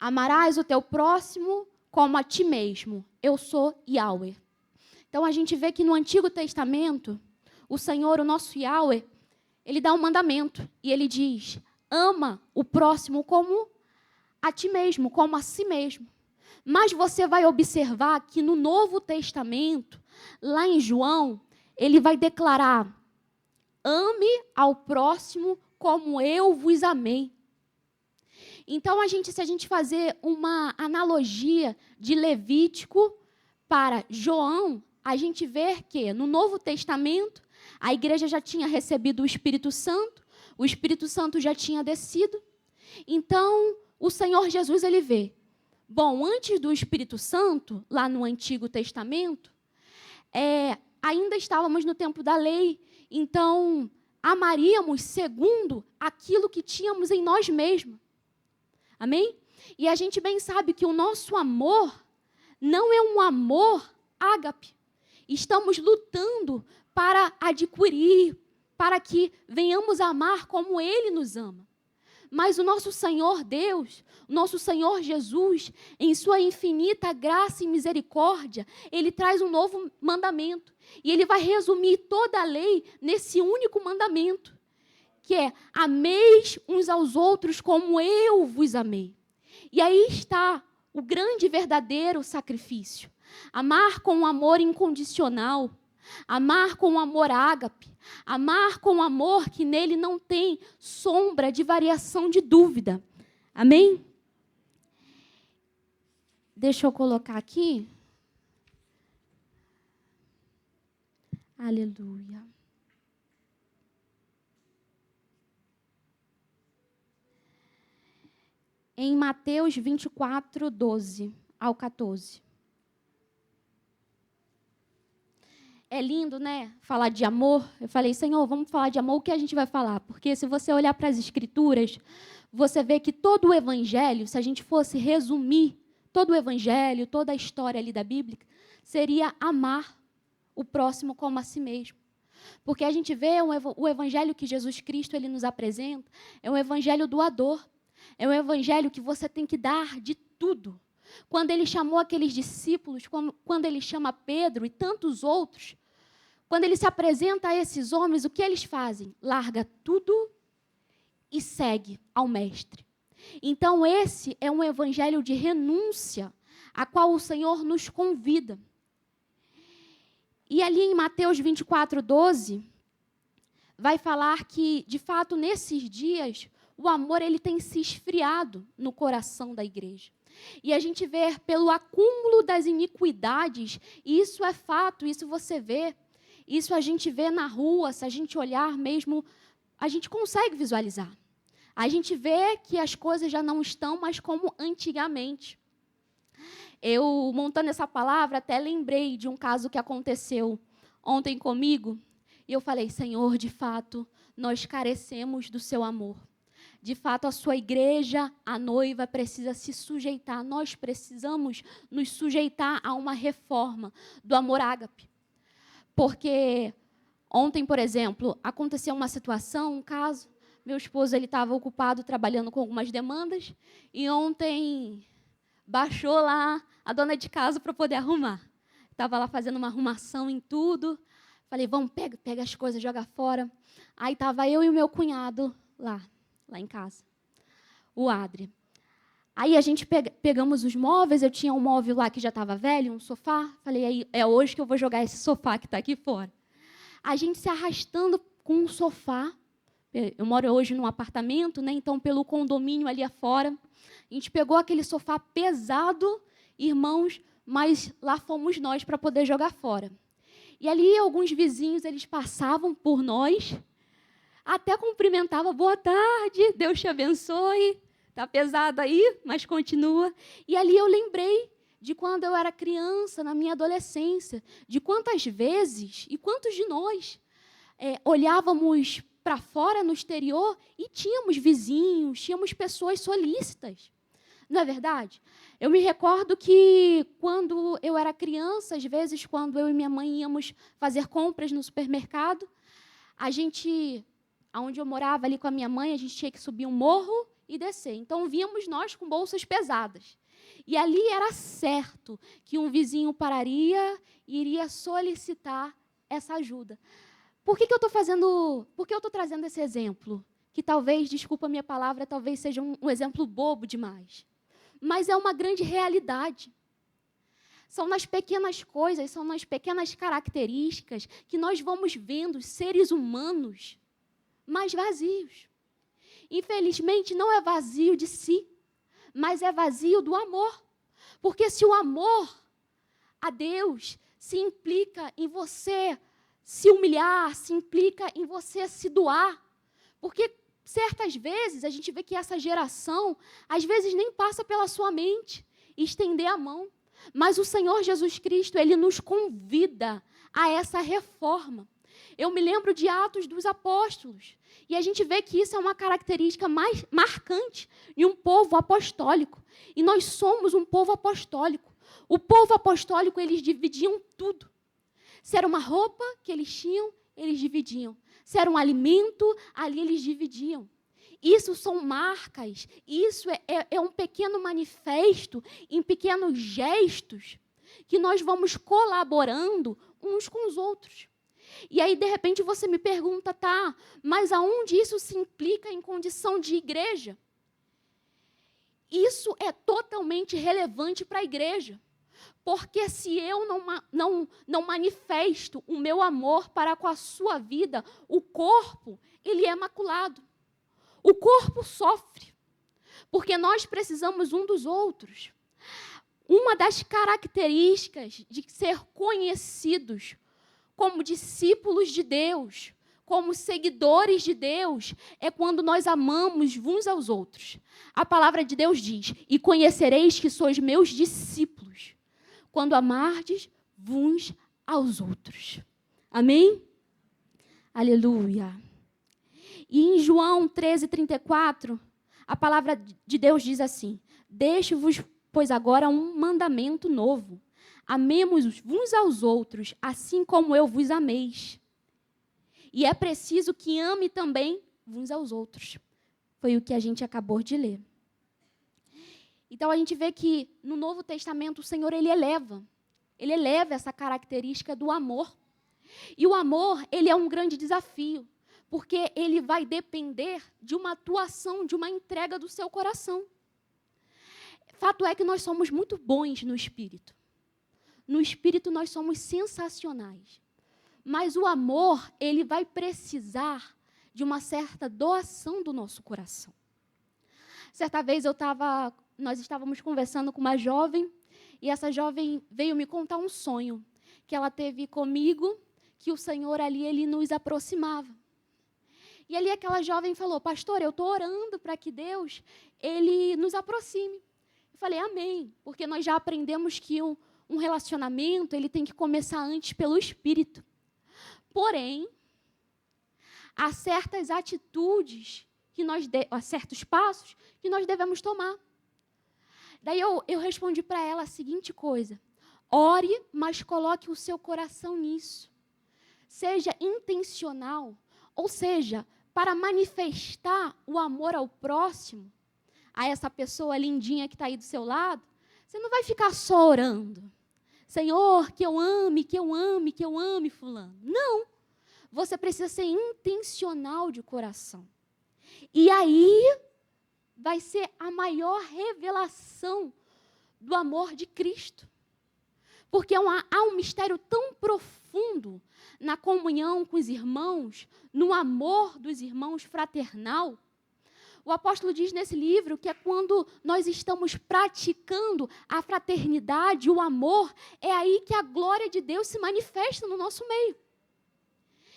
Amarás o teu próximo como a ti mesmo. Eu sou Yahweh. Então, a gente vê que no Antigo Testamento, o Senhor, o nosso Yahweh, ele dá um mandamento. E ele diz, ama o próximo como a ti mesmo, como a si mesmo. Mas você vai observar que no Novo Testamento, lá em João, ele vai declarar, ame ao próximo como eu vos amei. Então, se a gente fazer uma analogia de Levítico para João, a gente vê que no Novo Testamento, a igreja já tinha recebido o Espírito Santo já tinha descido. Então, o Senhor Jesus, ele vê, bom, antes do Espírito Santo, lá no Antigo Testamento, ainda estávamos no tempo da lei, então amaríamos segundo aquilo que tínhamos em nós mesmos. Amém? E a gente bem sabe que o nosso amor não é um amor ágape. Estamos lutando para adquirir, para que venhamos a amar como Ele nos ama. Mas o nosso Senhor Deus, o nosso Senhor Jesus, em sua infinita graça e misericórdia, Ele traz um novo mandamento. E Ele vai resumir toda a lei nesse único mandamento, que é, ameis uns aos outros como eu vos amei. E aí está o grande e verdadeiro sacrifício. Amar com um amor incondicional, amar com um amor ágape, amar com um amor que nele não tem sombra de variação de dúvida. Amém? Deixa eu colocar aqui. Aleluia. Em Mateus 24, 12 ao 14. É lindo, né? Falar de amor. Eu falei, Senhor, vamos falar de amor. O que a gente vai falar? Porque se você olhar para as Escrituras, você vê que todo o Evangelho, se a gente fosse resumir todo o Evangelho, toda a história ali da Bíblia, seria amar o próximo como a si mesmo. Porque a gente vê o Evangelho que Jesus Cristo ele nos apresenta, é um Evangelho doador. É um Evangelho que você tem que dar de tudo. Quando ele chamou aqueles discípulos, quando ele chama Pedro e tantos outros, quando ele se apresenta a esses homens, o que eles fazem? Larga tudo e segue ao Mestre. Então, esse é um evangelho de renúncia, a qual o Senhor nos convida. E ali em Mateus 24, 12, vai falar que, de fato, nesses dias, o amor ele tem se esfriado no coração da igreja. E a gente vê pelo acúmulo das iniquidades, e isso é fato, isso você vê, isso a gente vê na rua, se a gente olhar mesmo, a gente consegue visualizar. A gente vê que as coisas já não estão mais como antigamente. Eu, montando essa palavra, até lembrei de um caso que aconteceu ontem comigo, e eu falei, Senhor, de fato, nós carecemos do seu amor. De fato, a sua igreja, a noiva, precisa se sujeitar. Nós precisamos nos sujeitar a uma reforma do amor ágape. Porque ontem, por exemplo, aconteceu uma situação, um caso. Meu esposo estava ocupado trabalhando com algumas demandas. E ontem baixou lá a dona de casa para poder arrumar. Estava lá fazendo uma arrumação em tudo. Falei, vamos, pega as coisas, joga fora. Aí estava eu e o meu cunhado lá em casa, o Adri. Aí a gente pegamos os móveis, eu tinha um móvel lá que já estava velho, um sofá, falei, aí, é hoje que eu vou jogar esse sofá que está aqui fora. A gente se arrastando com um sofá, eu moro hoje num apartamento, né, então pelo condomínio ali afora, a gente pegou aquele sofá pesado, irmãos, mas lá fomos nós para poder jogar fora. E ali alguns vizinhos, eles passavam por nós, até cumprimentava, boa tarde, Deus te abençoe, está pesado aí, mas continua. E ali eu lembrei de quando eu era criança, na minha adolescência, de quantas vezes e quantos de nós olhávamos para fora, no exterior, e tínhamos vizinhos, tínhamos pessoas solícitas. Não é verdade? Eu me recordo que, quando eu era criança, às vezes, quando eu e minha mãe íamos fazer compras no supermercado, a gente, onde eu morava ali com a minha mãe, a gente tinha que subir um morro e descer. Então, vínhamos nós com bolsas pesadas. E ali era certo que um vizinho pararia e iria solicitar essa ajuda. Por que eu estou trazendo esse exemplo? Que talvez, desculpa a minha palavra, talvez seja um exemplo bobo demais. Mas é uma grande realidade. São nas pequenas coisas, são nas pequenas características que nós vamos vendo seres humanos mais vazios. Infelizmente, não é vazio de si, mas é vazio do amor. Porque se o amor a Deus se implica em você se humilhar, se implica em você se doar, porque certas vezes a gente vê que essa geração, às vezes nem passa pela sua mente estender a mão. Mas o Senhor Jesus Cristo, Ele nos convida a essa reforma. Eu me lembro de Atos dos Apóstolos. E a gente vê que isso é uma característica mais marcante em um povo apostólico. E nós somos um povo apostólico. O povo apostólico, eles dividiam tudo. Se era uma roupa que eles tinham, eles dividiam. Se era um alimento, ali eles dividiam. Isso são marcas, isso é um pequeno manifesto, em pequenos gestos, que nós vamos colaborando uns com os outros. E aí, de repente, você me pergunta, tá, mas aonde isso se implica em condição de igreja? Isso é totalmente relevante para a igreja. Porque se eu não manifesto o meu amor para com a sua vida, o corpo, ele é maculado. O corpo sofre, porque nós precisamos um dos outros. Uma das características de ser conhecidos como discípulos de Deus, como seguidores de Deus, é quando nós amamos uns aos outros. A palavra de Deus diz, e conhecereis que sois meus discípulos, quando amardes uns aos outros. Amém? Aleluia. E em João 13:34, a palavra de Deus diz assim, deixo-vos, pois agora um mandamento novo. Amemos uns aos outros, assim como eu vos ameis. E é preciso que ame também uns aos outros. Foi o que a gente acabou de ler. Então, a gente vê que no Novo Testamento o Senhor, Ele eleva essa característica do amor. E o amor, ele é um grande desafio. Porque ele vai depender de uma atuação, de uma entrega do seu coração. Fato é que nós somos muito bons no espírito. No espírito nós somos sensacionais. Mas o amor, ele vai precisar de uma certa doação do nosso coração. Certa vez nós estávamos conversando com uma jovem, e essa jovem veio me contar um sonho que ela teve comigo, que o Senhor ali, ele nos aproximava. E ali aquela jovem falou, pastor, eu estou orando para que Deus, Ele nos aproxime. Eu falei, amém, porque nós já aprendemos que um relacionamento, ele tem que começar antes pelo Espírito. Porém, há certas atitudes, há certos passos que nós devemos tomar. Daí eu respondi para ela a seguinte coisa, ore, mas coloque o seu coração nisso. Seja intencional, ou seja, para manifestar o amor ao próximo, a essa pessoa lindinha que está aí do seu lado, você não vai ficar só orando. Senhor, que eu ame, que eu ame, que eu ame fulano. Não. Você precisa ser intencional de coração. E aí vai ser a maior revelação do amor de Cristo. Porque há um mistério tão profundo na comunhão com os irmãos, no amor dos irmãos fraternal. O apóstolo diz nesse livro que é quando nós estamos praticando a fraternidade, o amor, é aí que a glória de Deus se manifesta no nosso meio.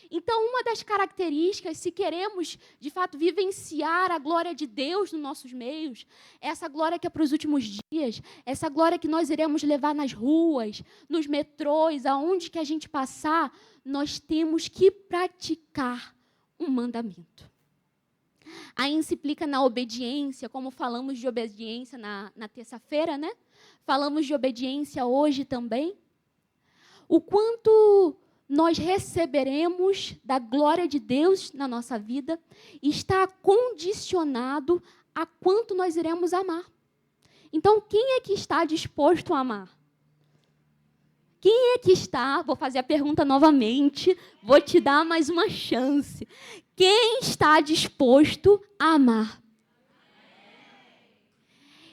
Então, uma das características, se queremos, de fato, vivenciar a glória de Deus nos nossos meios, essa glória que é para os últimos dias, essa glória que nós iremos levar nas ruas, nos metrôs, aonde que a gente passar, nós temos que praticar um mandamento. Aí se implica na obediência, como falamos de obediência na terça-feira, né? Falamos de obediência hoje também. O quanto nós receberemos da glória de Deus na nossa vida está condicionado a quanto nós iremos amar. Então, quem é que está disposto a amar? Quem é que está, vou fazer a pergunta novamente, vou te dar mais uma chance. Quem está disposto a amar?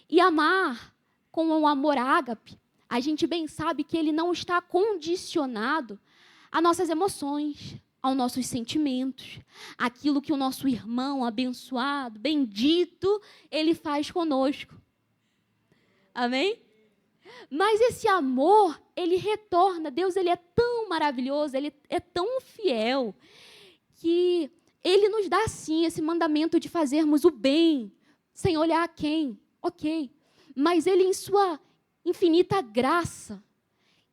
E amar com o amor ágape, a gente bem sabe que ele não está condicionado às nossas emoções, aos nossos sentimentos, aquilo que o nosso irmão abençoado, bendito, ele faz conosco. Amém? Mas esse amor, ele retorna. Deus, ele é tão maravilhoso, ele é tão fiel, que ele nos dá, sim, esse mandamento de fazermos o bem, sem olhar a quem, ok. Mas ele, em sua infinita graça,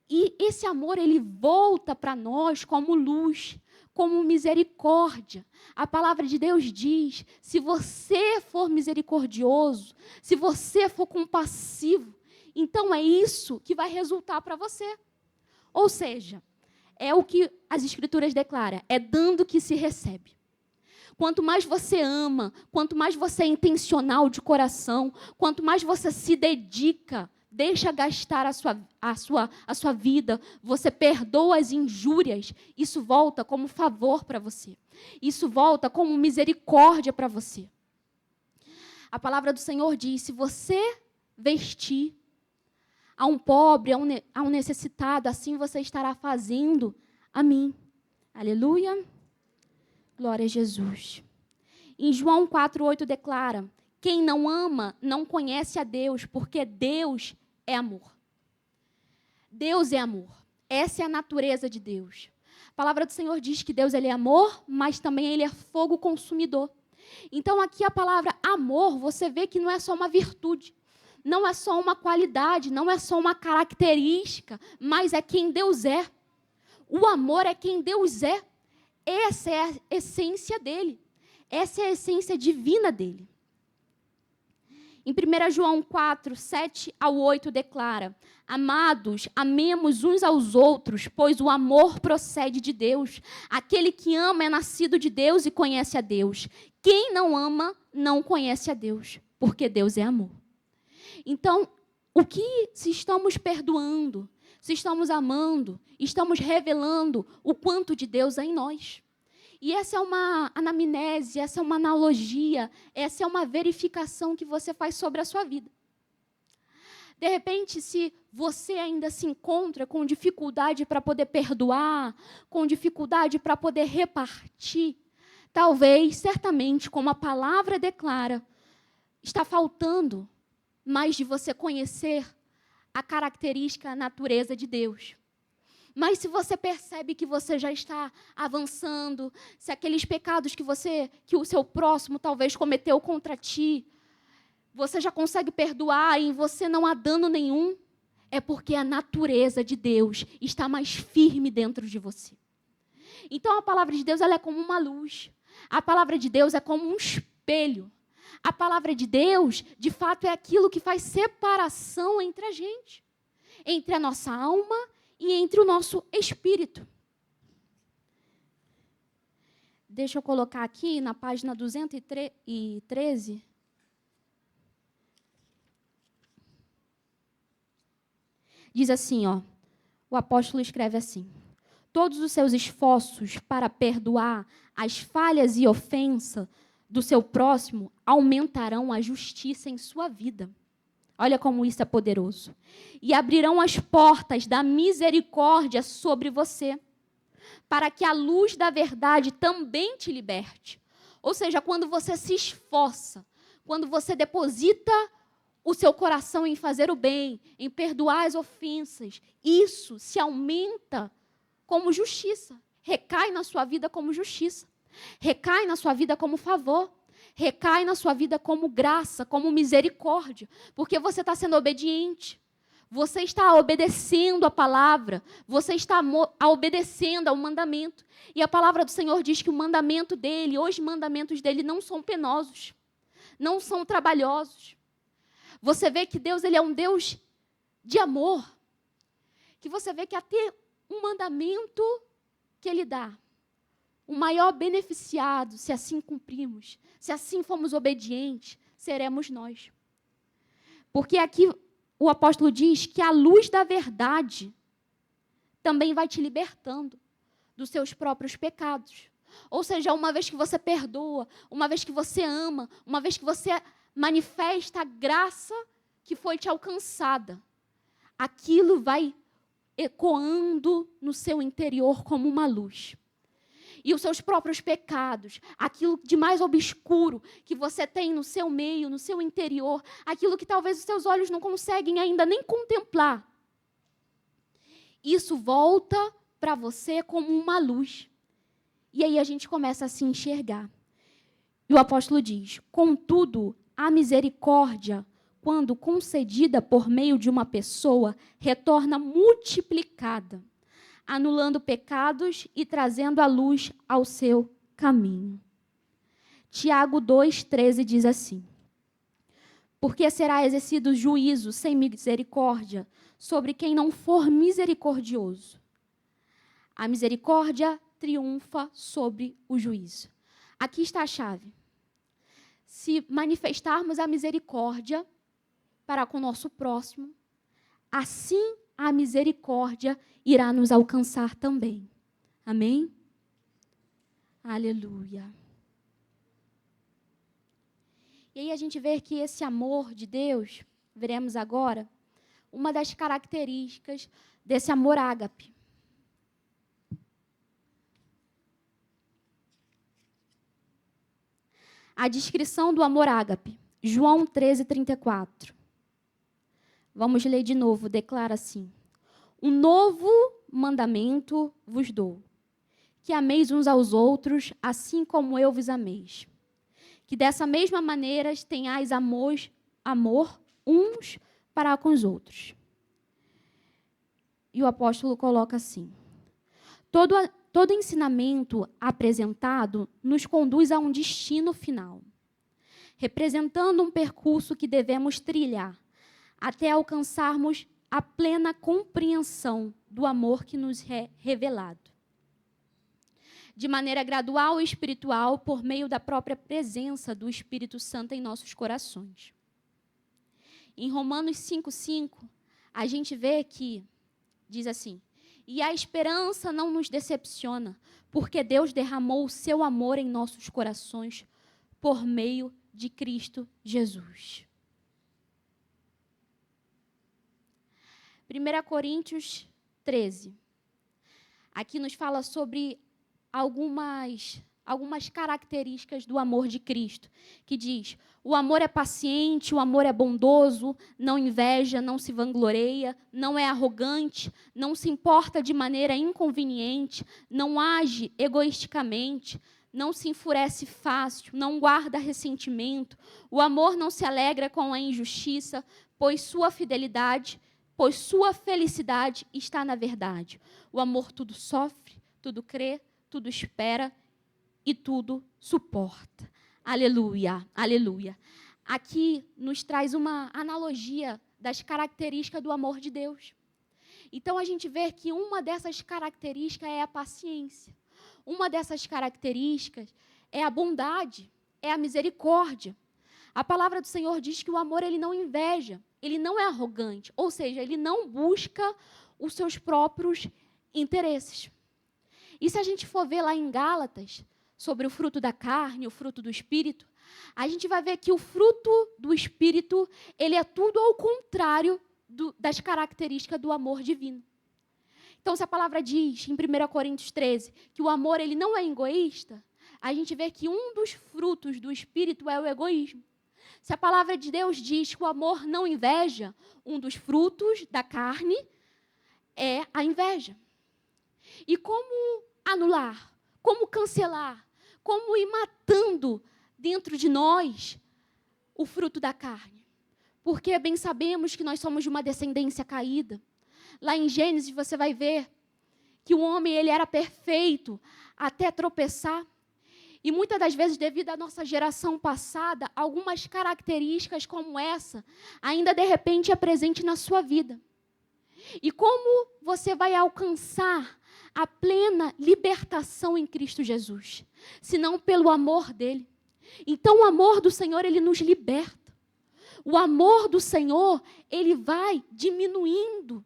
e esse amor, ele volta para nós como luz, como misericórdia. A palavra de Deus diz, se você for misericordioso, se você for compassivo, então é isso que vai resultar para você. Ou seja, é o que as Escrituras declaram, é dando que se recebe. Quanto mais você ama, quanto mais você é intencional de coração, quanto mais você se dedica, deixa gastar a sua vida, você perdoa as injúrias, isso volta como favor para você. Isso volta como misericórdia para você. A palavra do Senhor diz, se você vestir a um pobre, a um necessitado, assim você estará fazendo a mim. Aleluia. Glória a Jesus. Em João 4:8 declara, quem não ama não conhece a Deus, porque Deus é amor. Deus é amor. Essa é a natureza de Deus. A palavra do Senhor diz que Deus ele é amor, mas também ele é fogo consumidor. Então aqui a palavra amor, você vê que não é só uma virtude, não é só uma qualidade, não é só uma característica, mas é quem Deus é. O amor é quem Deus é. Essa é a essência dele. Essa é a essência divina dele. Em 1 João 4, 7-8 declara, amados, amemos uns aos outros, pois o amor procede de Deus. Aquele que ama é nascido de Deus e conhece a Deus. Quem não ama, não conhece a Deus, porque Deus é amor. Então, o que se estamos perdoando, se estamos amando, estamos revelando o quanto de Deus é em nós. E essa é uma anamnese, essa é uma analogia, essa é uma verificação que você faz sobre a sua vida. De repente, se você ainda se encontra com dificuldade para poder perdoar, com dificuldade para poder repartir, talvez, certamente, como a palavra declara, está faltando mais de você conhecer a característica, a natureza de Deus. Mas se você percebe que você já está avançando, se aqueles pecados que o seu próximo talvez cometeu contra ti, você já consegue perdoar e em você não há dano nenhum, é porque a natureza de Deus está mais firme dentro de você. Então a palavra de Deus ela é como uma luz. A palavra de Deus é como um espelho. A palavra de Deus, de fato, é aquilo que faz separação entre a gente, entre a nossa alma e entre o nosso espírito. Deixa eu colocar aqui na página 213. Diz assim, o apóstolo escreve assim, todos os seus esforços para perdoar as falhas e ofensas do seu próximo aumentarão a justiça em sua vida. Olha como isso é poderoso. E abrirão as portas da misericórdia sobre você, para que a luz da verdade também te liberte. Ou seja, quando você se esforça, quando você deposita o seu coração em fazer o bem, em perdoar as ofensas, isso se aumenta como justiça. Recai na sua vida como justiça. Recai na sua vida como favor. Recai na sua vida como graça, como misericórdia, porque você está sendo obediente, você está obedecendo a palavra, você está obedecendo ao mandamento. E a palavra do Senhor diz que o mandamento dele, os mandamentos dele não são penosos, não são trabalhosos. Você vê que Deus ele é um Deus de amor, que você vê que até um mandamento que ele dá, o maior beneficiado, se assim cumprimos, se assim formos obedientes, seremos nós. Porque aqui o apóstolo diz que a luz da verdade também vai te libertando dos seus próprios pecados. Ou seja, uma vez que você perdoa, uma vez que você ama, uma vez que você manifesta a graça que foi te alcançada, aquilo vai ecoando no seu interior como uma luz. E os seus próprios pecados, aquilo de mais obscuro que você tem no seu meio, no seu interior, aquilo que talvez os seus olhos não conseguem ainda nem contemplar, isso volta para você como uma luz. E aí a gente começa a se enxergar. E o apóstolo diz: contudo, a misericórdia, quando concedida por meio de uma pessoa, retorna multiplicada, anulando pecados e trazendo a luz ao seu caminho. Tiago 2,13 diz assim: porque será exercido juízo sem misericórdia sobre quem não for misericordioso. A misericórdia triunfa sobre o juízo. Aqui está a chave. Se manifestarmos a misericórdia para com o nosso próximo, assim a misericórdia irá nos alcançar também. Amém? Aleluia. E aí a gente vê que esse amor de Deus, veremos agora, uma das características desse amor ágape. A descrição do amor ágape, João 13:34. Vamos ler de novo, declara assim: um novo mandamento vos dou, que ameis uns aos outros, assim como eu vos ameis. Que dessa mesma maneira tenhais amor uns para com os outros. E o apóstolo coloca assim: todo ensinamento apresentado nos conduz a um destino final, representando um percurso que devemos trilhar até alcançarmos a plena compreensão do amor que nos é revelado. De maneira gradual e espiritual, por meio da própria presença do Espírito Santo em nossos corações. Em Romanos 5:5, a gente vê que diz assim: e a esperança não nos decepciona, porque Deus derramou o seu amor em nossos corações por meio de Cristo Jesus. 1 Coríntios 13. Aqui nos fala sobre algumas características do amor de Cristo, que diz: o amor é paciente, o amor é bondoso, não inveja, não se vangloria, não é arrogante, não se importa de maneira inconveniente, não age egoisticamente, não se enfurece fácil, não guarda ressentimento. O amor não se alegra com a injustiça, pois sua felicidade está na verdade. O amor tudo sofre, tudo crê, tudo espera e tudo suporta. Aleluia, aleluia. Aqui nos traz uma analogia das características do amor de Deus. Então a gente vê que uma dessas características é a paciência. Uma dessas características é a bondade, é a misericórdia. A palavra do Senhor diz que o amor ele não inveja, ele não é arrogante, ou seja, ele não busca os seus próprios interesses. E se a gente for ver lá em Gálatas, sobre o fruto da carne, o fruto do Espírito, a gente vai ver que o fruto do Espírito, ele é tudo ao contrário das características do amor divino. Então, se a palavra diz, em 1 Coríntios 13, que o amor ele não é egoísta, a gente vê que um dos frutos do Espírito é o egoísmo. Se a palavra de Deus diz que o amor não inveja, um dos frutos da carne é a inveja. E como anular, como cancelar, como ir matando dentro de nós o fruto da carne? Porque bem sabemos que nós somos de uma descendência caída. Lá em Gênesis você vai ver que o homem ele era perfeito até tropeçar. E muitas das vezes, devido à nossa geração passada, algumas características como essa ainda de repente é presente na sua vida. E como você vai alcançar a plena libertação em Cristo Jesus? Se não pelo amor dele. Então, o amor do Senhor, ele nos liberta. O amor do Senhor, ele vai diminuindo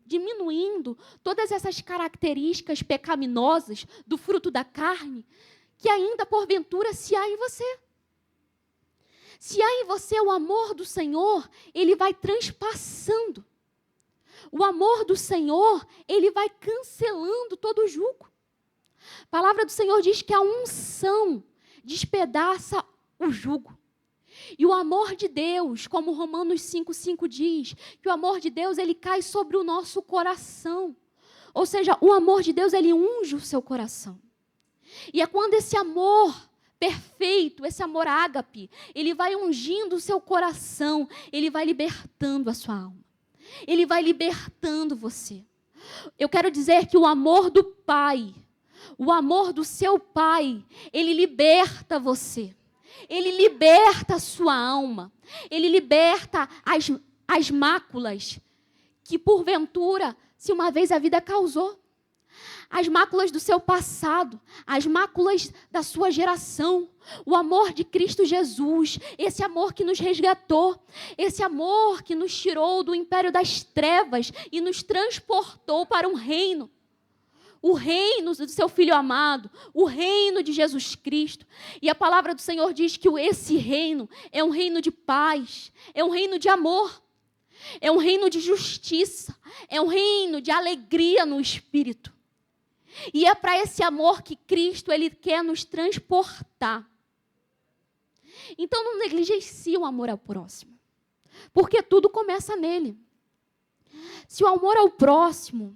todas essas características pecaminosas do fruto da carne, que ainda, porventura, se há em você. Se há em você o amor do Senhor, ele vai transpassando. O amor do Senhor, ele vai cancelando todo o jugo. A palavra do Senhor diz que a unção despedaça o jugo. E o amor de Deus, como Romanos 5,5 diz, que o amor de Deus, ele cai sobre o nosso coração. Ou seja, o amor de Deus, ele unge o seu coração. E é quando esse amor perfeito, esse amor ágape, ele vai ungindo o seu coração, ele vai libertando a sua alma. Ele vai libertando você. Eu quero dizer que o amor do Pai, o amor do seu Pai, ele liberta você. Ele liberta a sua alma. Ele liberta as máculas que, porventura, se uma vez a vida causou. As máculas do seu passado, as máculas da sua geração. O amor de Cristo Jesus, esse amor que nos resgatou, esse amor que nos tirou do império das trevas e nos transportou para um reino. O reino do seu Filho amado, o reino de Jesus Cristo. E a palavra do Senhor diz que esse reino é um reino de paz, é um reino de amor, é um reino de justiça, é um reino de alegria no Espírito. E é para esse amor que Cristo, ele quer nos transportar. Então não negligencie o amor ao próximo, porque tudo começa nele. Se o amor ao próximo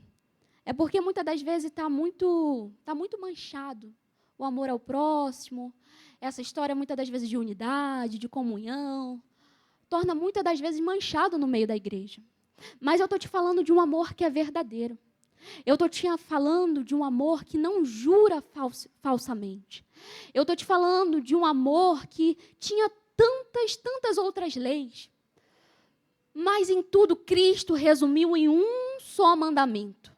é porque muitas das vezes está muito manchado. O amor ao próximo, essa história muitas das vezes de unidade, de comunhão, torna muitas das vezes manchado no meio da igreja. Mas eu estou te falando de um amor que é verdadeiro. Eu estou te falando de um amor que não jura falsamente. Eu estou te falando de um amor que tinha tantas outras leis. Mas em tudo Cristo resumiu em um só mandamento.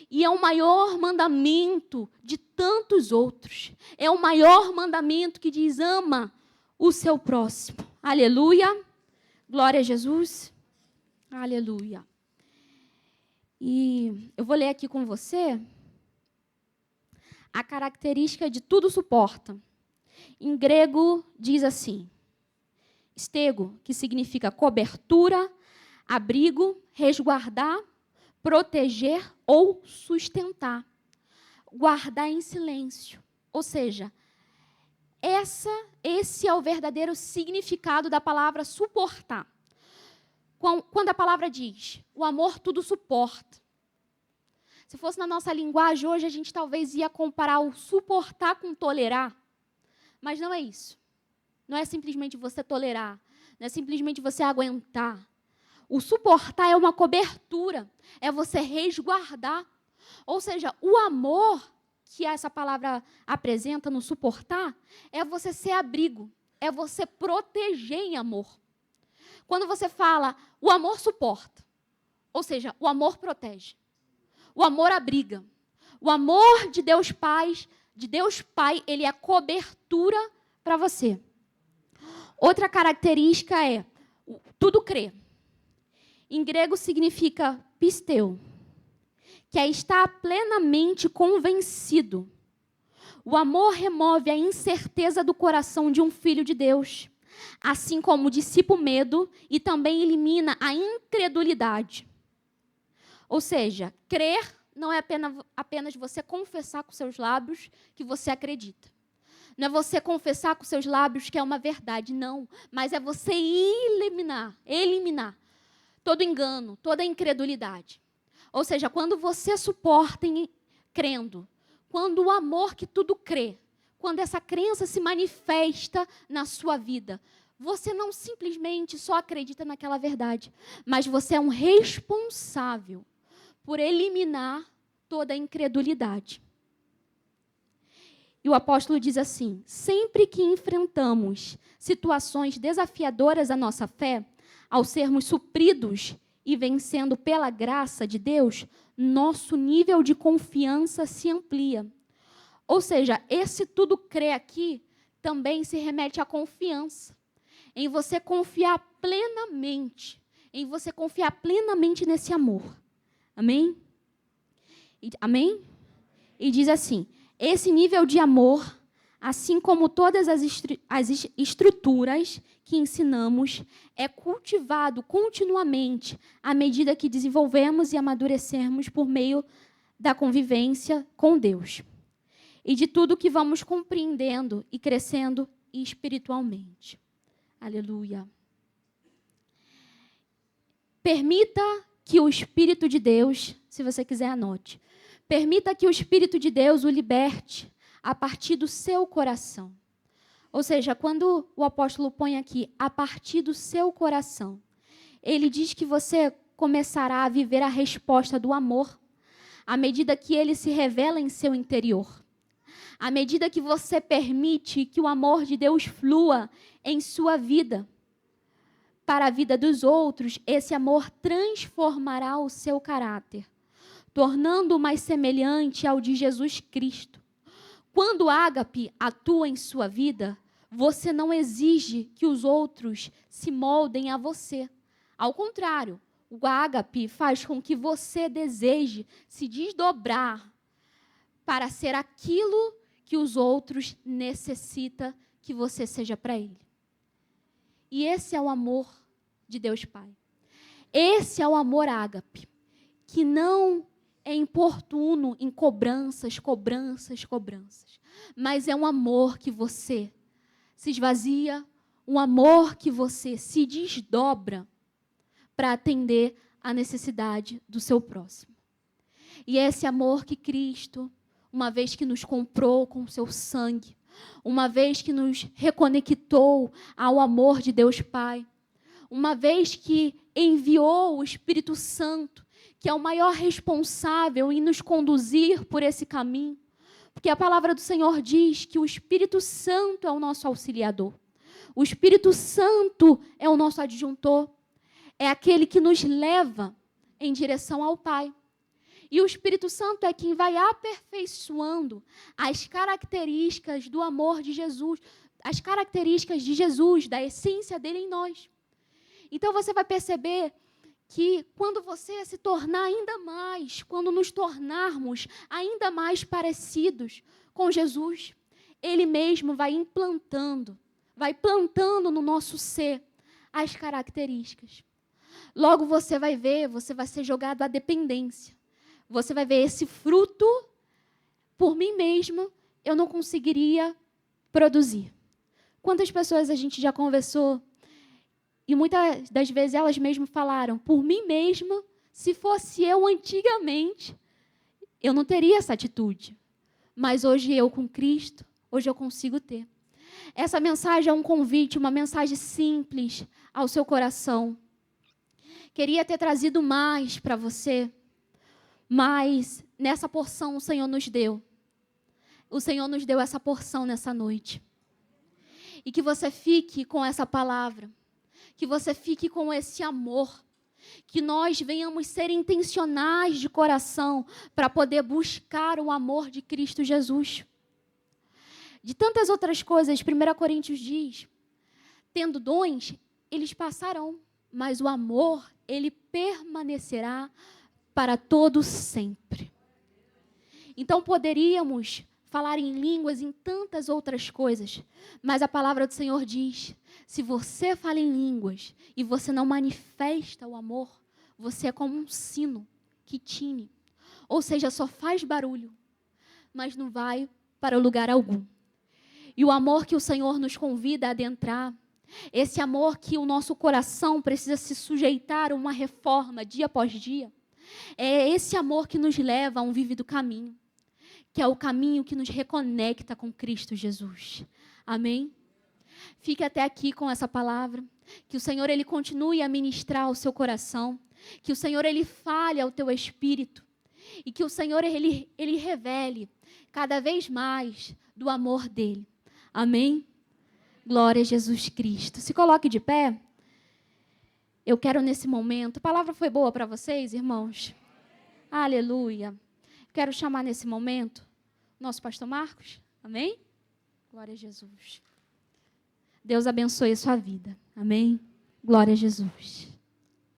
E é o maior mandamento de tantos outros. É o maior mandamento que diz: ama o seu próximo. Aleluia. Glória a Jesus. Aleluia. E eu vou ler aqui com você a característica de tudo suporta. Em grego diz assim: stego, que significa cobertura, abrigo, resguardar, proteger ou sustentar. Guardar em silêncio. Ou seja, esse é o verdadeiro significado da palavra suportar. Quando a palavra diz, o amor tudo suporta. Se fosse na nossa linguagem, hoje a gente talvez ia comparar o suportar com tolerar. Mas não é isso. Não é simplesmente você tolerar. Não é simplesmente você aguentar. O suportar é uma cobertura. É você resguardar. Ou seja, o amor que essa palavra apresenta no suportar é você ser abrigo. É você proteger em amor. Quando você fala, o amor suporta, ou seja, o amor protege, o amor abriga, o amor de Deus Pai, ele é a cobertura para você. Outra característica é, tudo crê. Em grego significa pisteu, que é estar plenamente convencido. O amor remove a incerteza do coração de um filho de Deus, assim como dissipa o medo e também elimina a incredulidade. Ou seja, crer não é apenas você confessar com seus lábios que você acredita. Não é você confessar com seus lábios que é uma verdade, não. Mas é você eliminar todo engano, toda incredulidade. Ou seja, quando você suporta crendo, quando o amor que tudo crê, quando essa crença se manifesta na sua vida, você não simplesmente só acredita naquela verdade, mas você é um responsável por eliminar toda a incredulidade. E o apóstolo diz assim: sempre que enfrentamos situações desafiadoras à nossa fé, ao sermos supridos e vencendo pela graça de Deus, nosso nível de confiança se amplia. Ou seja, esse tudo crê aqui também se remete à confiança, em você confiar plenamente, nesse amor. Amém? Amém? E diz assim: esse nível de amor, assim como todas as estruturas que ensinamos, é cultivado continuamente à medida que desenvolvemos e amadurecemos por meio da convivência com Deus. E de tudo que vamos compreendendo e crescendo espiritualmente. Aleluia. Permita que o Espírito de Deus, se você quiser anote, permita que o Espírito de Deus o liberte a partir do seu coração. Ou seja, quando o apóstolo põe aqui, a partir do seu coração, ele diz que você começará a viver a resposta do amor à medida que ele se revela em seu interior. À medida que você permite que o amor de Deus flua em sua vida, para a vida dos outros, esse amor transformará o seu caráter, tornando-o mais semelhante ao de Jesus Cristo. Quando o ágape atua em sua vida, você não exige que os outros se moldem a você. Ao contrário, o ágape faz com que você deseje se desdobrar para ser aquilo que os outros necessitam que você seja para ele. E esse é o amor de Deus Pai. Esse é o amor ágape, que não é importuno em cobranças, mas é um amor que você se esvazia, um amor que você se desdobra para atender à necessidade do seu próximo. E é esse amor que Cristo, uma vez que nos comprou com o seu sangue, uma vez que nos reconectou ao amor de Deus Pai, uma vez que enviou o Espírito Santo, que é o maior responsável em nos conduzir por esse caminho, porque a palavra do Senhor diz que o Espírito Santo é o nosso auxiliador, o Espírito Santo é o nosso adjuntor, é aquele que nos leva em direção ao Pai. E o Espírito Santo é quem vai aperfeiçoando as características do amor de Jesus, as características de Jesus, da essência dele em nós. Então você vai perceber que quando você se tornar ainda mais, quando nos tornarmos ainda mais parecidos com Jesus, ele mesmo vai plantando no nosso ser as características. Logo você vai ver, você vai ser jogado à dependência. Você vai ver esse fruto, por mim mesma, eu não conseguiria produzir. Quantas pessoas a gente já conversou, e muitas das vezes elas mesmas falaram, por mim mesma, se fosse eu antigamente, eu não teria essa atitude. Mas hoje eu com Cristo, hoje eu consigo ter. Essa mensagem é um convite, uma mensagem simples ao seu coração. Queria ter trazido mais para você, mas nessa porção o Senhor nos deu. O Senhor nos deu essa porção nessa noite. E que você fique com essa palavra. Que você fique com esse amor. Que nós venhamos ser intencionais de coração para poder buscar o amor de Cristo Jesus. De tantas outras coisas, 1 Coríntios diz, tendo dons, eles passarão, mas o amor, ele permanecerá para todo sempre. Então poderíamos falar em línguas, em tantas outras coisas, mas a palavra do Senhor diz, se você fala em línguas e você não manifesta o amor, você é como um sino que tine, ou seja, só faz barulho, mas não vai para lugar algum. E o amor que o Senhor nos convida a adentrar, esse amor que o nosso coração precisa se sujeitar a uma reforma dia após dia, é esse amor que nos leva a um vívido caminho, que é o caminho que nos reconecta com Cristo Jesus. Amém? Fique até aqui com essa palavra, que o Senhor ele continue a ministrar ao seu coração, que o Senhor ele fale ao teu espírito, e que o Senhor ele revele cada vez mais do amor dele. Amém? Glória a Jesus Cristo. Se coloque de pé. Eu quero nesse momento, a palavra foi boa para vocês, irmãos? Aleluia. Quero chamar nesse momento nosso pastor Marcos. Amém? Glória a Jesus. Deus abençoe a sua vida. Amém? Glória a Jesus.